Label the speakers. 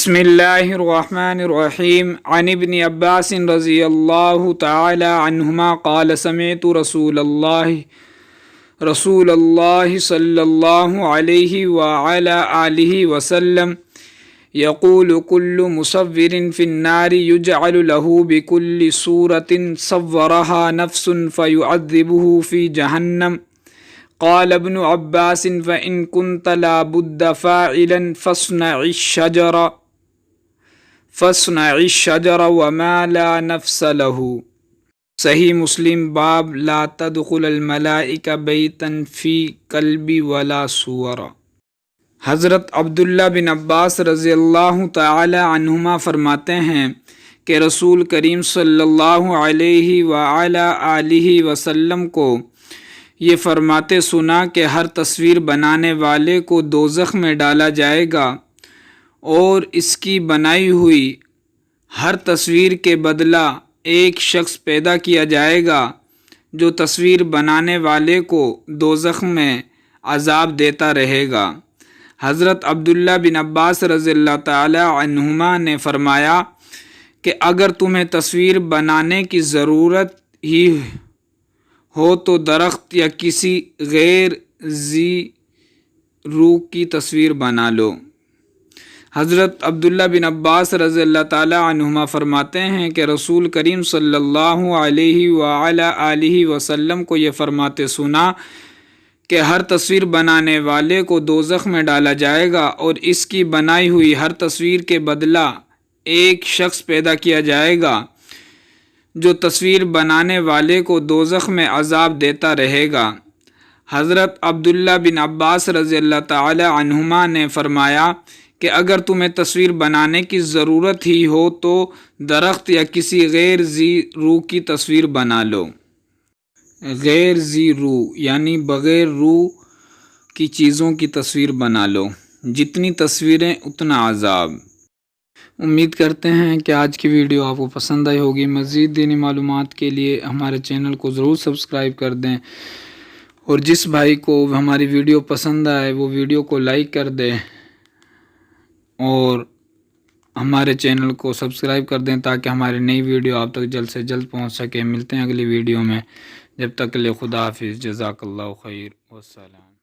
Speaker 1: بسم اللہ الرحمن الرحیم عن ابن عباس رضی اللہ تعالی عنہما قال سمعت رسول اللہ صلی اللہ علیہ وعلى آلہ وسلم یقول کل مصور فی النار یجعل له بکل صورة صورها نفس فیعذبه فی جہنم قال ابن عباس فإن كنت لا بد فاعلا فاصنع الشجر وما لا نفس له. صحیح مسلم باب لا تدخل الملائکہ بیتا فی کلب ولا صور. حضرت عبداللہ بن عباس رضی اللہ تعالی عنہما فرماتے ہیں کہ رسول کریم صلی اللہ علیہ وآلہ آلہ وسلم کو یہ فرماتے سنا کہ ہر تصویر بنانے والے کو دوزخ میں ڈالا جائے گا اور اس کی بنائی ہوئی ہر تصویر کے بدلہ ایک شخص پیدا کیا جائے گا جو تصویر بنانے والے کو دوزخ میں عذاب دیتا رہے گا. حضرت عبداللہ بن عباس رضی اللہ تعالی عنہما نے فرمایا کہ اگر تمہیں تصویر بنانے کی ضرورت ہی ہو تو درخت یا کسی غیر ذی روح کی تصویر بنا لو. حضرت عبداللہ بن عباس رضی اللہ تعالی عنہما فرماتے ہیں کہ رسول کریم صلی اللہ علیہ وآلہ آلہ وسلم کو یہ فرماتے سنا کہ ہر تصویر بنانے والے کو دوزخ میں ڈالا جائے گا اور اس کی بنائی ہوئی ہر تصویر کے بدلہ ایک شخص پیدا کیا جائے گا جو تصویر بنانے والے کو دوزخ میں عذاب دیتا رہے گا. حضرت عبداللہ بن عباس رضی اللہ تعالی عنہما نے فرمایا کہ اگر تمہیں تصویر بنانے کی ضرورت ہی ہو تو درخت یا کسی غیر ذی روح کی تصویر بنا لو. غیر ذی روح یعنی بغیر روح کی چیزوں کی تصویر بنا لو. جتنی تصویریں اتنا عذاب. امید کرتے ہیں کہ آج کی ویڈیو آپ کو پسند آئی ہوگی. مزید دینی معلومات کے لیے ہمارے چینل کو ضرور سبسکرائب کر دیں اور جس بھائی کو ہماری ویڈیو پسند آئے وہ ویڈیو کو لائک کر دیں اور ہمارے چینل کو سبسکرائب کر دیں تاکہ ہماری نئی ویڈیو آپ تک جلد سے جلد پہنچ سکے. ملتے ہیں اگلی ویڈیو میں. جب تک کے لیے خدا حافظ. جزاک اللہ خیر. والسلام.